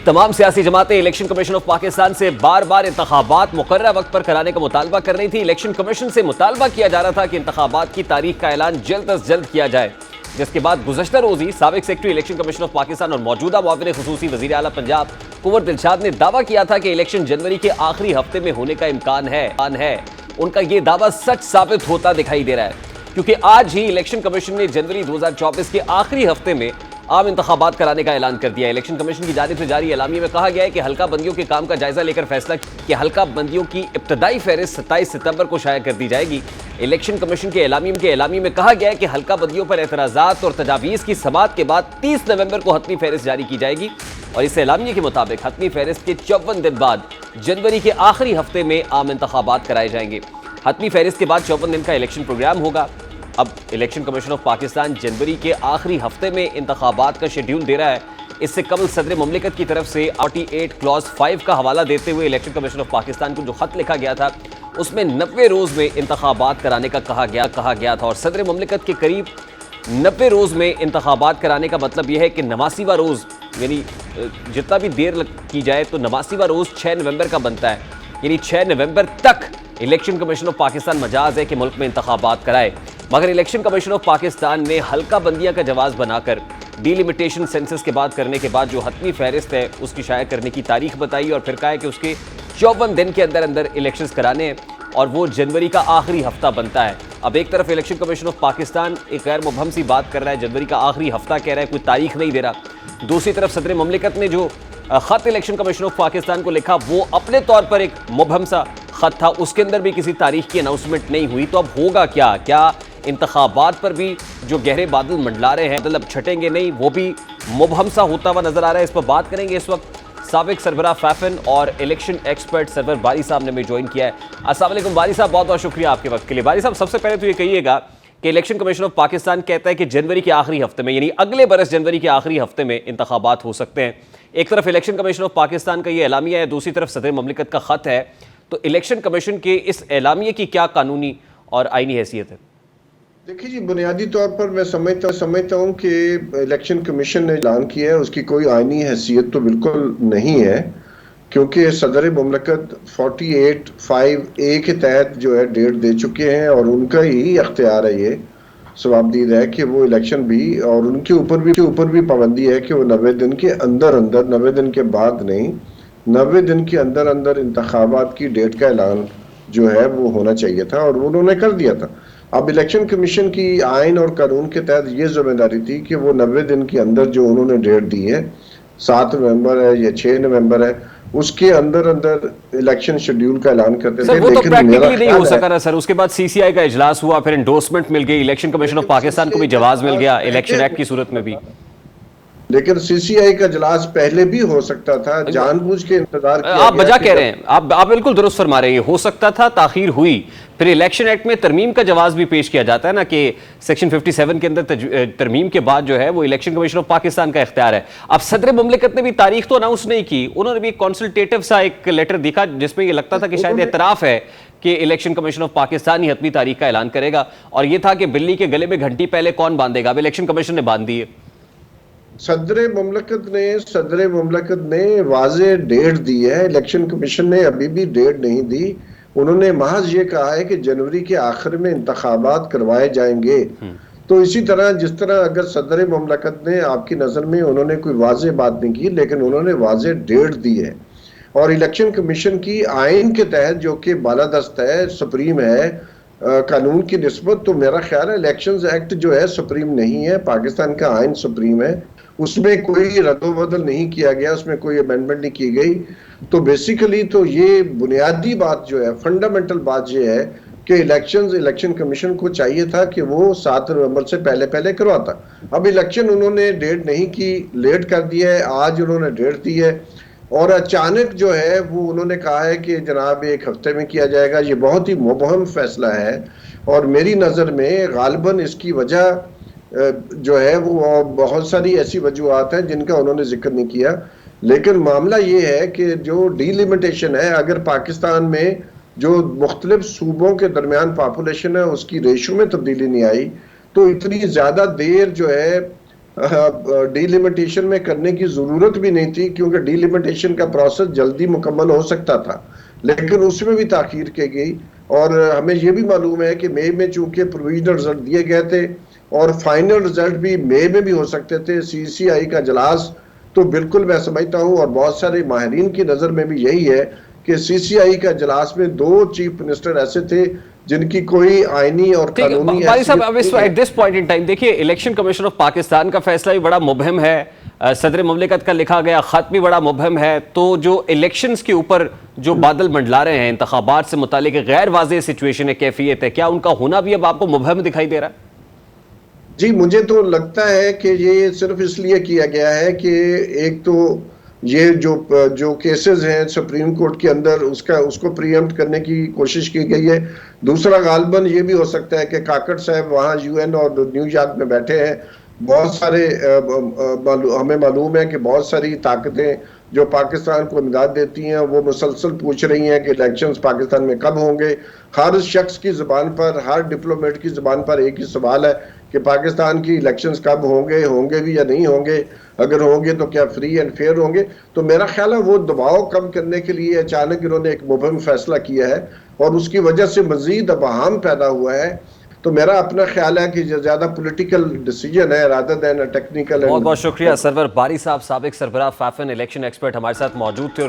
तमाम सियासी जमातें election commission of Pakistan से बार बार इंतखाबात मुकर्रर वक्त पर कराने का मुतालबा कर रही थी। इलेक्शन कमीशन से मुतालबा किया जा रहा था कि इंतखाबात की तारीख का ऐलान जल्द अज जल्द किया जाए, जिसके बाद गुज़श्ता रोज ही साबिक secretary election commission of Pakistan और मौजूदा मुआविन खुसूसी वज़ीर आला पंजाब कुंवर दिलशाद ने दावा किया था कि इलेक्शन जनवरी के आखिरी हफ्ते में होने का इम्कान है। उनका यह दावा सच साबित होता दिखाई दे रहा है, क्योंकि आज ही इलेक्शन कमीशन ने जनवरी 2024 के आखिरी हफ्ते में आम इंतखाबात कराने का ऐलान कर दिया है। इलेक्शन कमीशन की जानिब से जारी एलामिये में कहा गया है कि हल्का बंदियों के काम का जायजा लेकर फैसला कि हल्का बंदियों की इब्तदाई फहरिस्त 27 सितंबर को शाया कर दी जाएगी। इलेक्शन कमीशन के एलामिये में कहा गया है कि हल्का बंदियों पर एतराज़ात और तजावीज़ की समाअत के बाद 30 नवंबर को हतमी फहरिस्त जारी की जाएगी और इस एलामिये के मुताबिक हतमी फहरिस्त के 54 दिन बाद जनवरी के आखिरी हफ्ते में आम इंतखाबात कराए जाएंगे। हतमी फहरिस्त के बाद 54 दिन का इलेक्शन प्रोग्राम होगा। अब इलेक्शन कमीशन ऑफ पाकिस्तान जनवरी के आखिरी हफ्ते में इंतखाबात का शेड्यूल दे रहा है। इससे कबल सदर मुमलिकत की तरफ से 48 क्लॉज 5 का हवाला देते हुए इलेक्शन कमीशन ऑफ पाकिस्तान को जो खत लिखा गया था उसमें 90 रोज़ में इंतखाबात कराने का कहा गया था और सदर मुमलिकत के करीब 90 रोज़ में इंतखाबात कराने का मतलब यह है कि 89वां रोज़, यानी जितना भी देर की जाए तो 89वां रोज़ 6 नवंबर का बनता है, यानी 6 नवंबर तक election commission of Pakistan Majaz है कि मुल्क में इंतखाबात कराए। मगर इलेक्शन कमीशन ऑफ पाकिस्तान ने हल्का बंदियां का जवाब बनाकर डीलिमिटेशन सेंसस के बाद करने के बाद जो हतमी फहरिस्त है उसकी शाया करने की तारीख बताई और फिर कहा है कि उसके 54 दिन के अंदर अंदर इलेक्शंस कराने हैं और वो जनवरी का आखिरी हफ्ता बनता है। अब एक तरफ इलेक्शन कमीशन ऑफ पाकिस्तान एक गैर मुबहम सी बात कर रहा है, जनवरी का आखिरी हफ्ता कह रहा है, कोई तारीख नहीं दे रहा। दूसरी तरफ सदर मुमलिकत ने जो खत इलेक्शन कमीशन ऑफ पाकिस्तान को लिखा वो अपने तौर पर एक मुबहम सा खत था, उसके अंदर भी किसी तारीख की अनाउंसमेंट नहीं हुई। तो अब होगा क्या इंतखाबात पर भी जो गहरे बादल मंडला रहे हैं, मतलब छटेंगे नहीं, वो भी मुबहम सा होता हुआ नजर आ रहा है। इस पर बात करेंगे। इस वक्त साबिक सरबराह फैफन और इलेक्शन एक्सपर्ट सरवर बारी साहब ने हमें ज्वाइन किया है। अस्सलाम वालेकुम बारी साहब, बहुत बहुत शुक्रिया आपके वक्त के लिए। बारी साहब, सबसे पहले तो ये कहिएगा कि इलेक्शन कमीशन ऑफ पाकिस्तान कहता है कि जनवरी के आखिरी हफ्ते में, यानी अगले बरस जनवरी के आखिरी हफ्ते में इंतखाबात हो सकते हैं। एक तरफ इलेक्शन कमीशन ऑफ पाकिस्तान का ये एलामिया है, दूसरी तरफ सदर मुमलिकत का खत है। तो इलेक्शन कमीशन के इस एलामिये की क्या कानूनी और आईनी हैसियत है? देखिए जी, बुनियादी तौर पर मैं समझता हूँ कि इलेक्शन कमीशन ने ऐलान किया है, उसकी कोई आईनी हैसियत तो बिल्कुल नहीं है, क्योंकि सदर मुमलिकत 48(5)(a) के तहत जो है डेट दे चुके हैं और उनका ही अख्तियार है, ये सवाबदीद है कि वो इलेक्शन भी, और उनके ऊपर भी पाबंदी है कि वो 90 दिन के अंदर 90 दिन के बाद नहीं, 90 दिन के अंदर अंदर इंतखाबात की डेट का ऐलान जो है वो होना चाहिए था और उन्होंने कर दिया था। अब इलेक्शन कमीशन की आइन और कानून के तहत ये जिम्मेदारी थी कि वो 90 दिन के अंदर जो उन्होंने डेट दी है, 7 नवंबर है या 6 नवंबर है, उसके अंदर अंदर इलेक्शन शेड्यूल का ऐलान करते थे। वो तो प्रैक्टिकली नहीं हो सका ना सर। उसके बाद सीसीआई का इजलास हुआ, फिर एंडोर्समेंट मिल गई, इलेक्शन कमीशन ऑफ पाकिस्तान को भी जवाब मिल गया इलेक्शन एक्ट की सूरत में भी। लेकिन सीसीआई का इजलास पहले भी हो सकता था, जानबूझ के इंतजार किया। आप बजा कह रहे हैं, आप बिल्कुल दुरुस्त फरमा रहे हैं, हो सकता था, ताखीर हुई। फिर इलेक्शन एक्ट में तरमीम का जवाब भी पेश किया जाता है ना कि सेक्शन 57 के अंदर तरमीम के बाद जो है वो इलेक्शन कमीशन ऑफ पाकिस्तान का इख्तियार है। अब सदर मुमलिकत ने भी तारीख तो अनाउंस नहीं की, उन्होंने भी कंसल्टेटिव सा एक लेटर दिखा जिसमें ये लगता था कि शायद एतराफ है कि इलेक्शन कमीशन ऑफ पाकिस्तान ही हतमी तारीख का ऐलान करेगा, और ये था कि बिल्ली के गले में घंटी पहले कौन बांधेगा। अब इलेक्शन कमीशन ने बांध दी है। सदर मुमलिकत ने वाज़े डेट दी है, इलेक्शन कमीशन ने अभी भी डेट नहीं दी। उन्होंने महज ये कहा है कि जनवरी के आखिर में इंतखाबात करवाए जाएंगे। तो इसी तरह जिस तरह अगर सदर मुमलिकत ने आपकी नज़र में उन्होंने कोई वाज़े बात नहीं की, लेकिन उन्होंने वाज़े डेट दी है और इलेक्शन कमीशन की आइन के तहत जो कि बालादस्त है, सुप्रीम है कानून की निस्बत, तो मेरा ख्याल है इलेक्शंस एक्ट जो है सुप्रीम नहीं है, पाकिस्तान का आइन सुप्रीम है, उसमें कोई रद्दोबदल नहीं किया गया, उसमें कोई अमेंडमेंट नहीं की गई। तो बेसिकली तो ये बुनियादी बात जो है, फंडामेंटल बात ये है कि इलेक्शन कमीशन को चाहिए था कि वो 7 नवंबर से पहले करवाता। अब इलेक्शन उन्होंने डेट नहीं की, लेट कर दिया है, आज उन्होंने डेट दी है और अचानक जो है वो उन्होंने कहा है कि जनाब 1 हफ्ते में किया जाएगा। ये बहुत ही मुबहम फैसला है और मेरी नज़र में गालिबन इसकी वजह जो है वो बहुत सारी ऐसी वजूहत हैं जिनका उन्होंने जिक्र नहीं किया, लेकिन मामला ये है कि जो डीलिमिटेशन है, अगर पाकिस्तान में जो मुख्तलिफ सूबों के दरमियान पॉपुलेशन है उसकी रेशो में तब्दीली नहीं आई, तो इतनी ज़्यादा देर जो है डीलिमिटेशन में करने की जरूरत भी नहीं थी, क्योंकि डीलिमिटेशन का प्रोसेस जल्दी मुकम्मल हो सकता था, लेकिन उसमें भी ताखीर की गई। और हमें यह भी मालूम है कि मई में चूंकि प्रोविजनल रिजल्ट दिए गए थे और फाइनल रिजल्ट भी मई में भी हो सकते थे, सीसीआई का इजलास तो बिल्कुल मैं समझता हूं और बहुत सारे माहिरीन की नजर में भी यही है कि सीसीआई का इजलास में 2 चीफ मिनिस्टर ऐसे थे जिनकी कोई आईनी और ठीक है कानूनी बारी साहब, अब हैसियत नहीं एट है। दिस पॉइंट इन टाइम देखिए, इलेक्शन कमीशन ऑफ पाकिस्तान का फैसला भी बड़ा मुबहम है, सदर मुमलिकत का लिखा गया खत भी बड़ा मुबहम है। तो जो इलेक्शंस के ऊपर जो बादल मंडला रहे हैं, इंतखाबात से मुतालिक गैर वाज़ेह सिचुएशन है, कैफियत है, क्या उनका होना भी अब आपको मुबहम दिखाई दे रहा है? जी, मुझे तो लगता है कि ये सिर्फ इसलिए किया गया है कि एक तो ये जो केसेस हैं सुप्रीम कोर्ट के अंदर, उसको प्रीएम्प्ट करने की कोशिश की गई है। दूसरा गालबन ये भी हो सकता है कि काकड़ साहब वहाँ यूएन और न्यूयॉर्क में बैठे हैं। बहुत सारे हमें मालूम है कि बहुत सारी ताकतें जो पाकिस्तान को इमदाद देती हैं वो मुसलसल पूछ रही हैं कि इलेक्शंस पाकिस्तान में कब होंगे। हर शख्स की जुबान पर, हर डिप्लोमेट की जुबान पर एक ही सवाल है कि पाकिस्तान की इलेक्शंस कब होंगे भी या नहीं होंगे, अगर होंगे तो क्या फ्री एंड फेयर होंगे। तो मेरा ख्याल है वो दबाव कम करने के लिए अचानक इन्होंने एक मुबहम फैसला किया है और उसकी वजह से मजीद अबहम पैदा हुआ है। तो मेरा अपना ख्याल है कि ज्यादा पॉलिटिकल डिसीजन है रादर देन टेक्निकल। बहुत बहुत शुक्रिया सरवर बारी साहब, साबिक सरबराह फाफन इलेक्शन एक्सपर्ट हमारे साथ मौजूद थे। और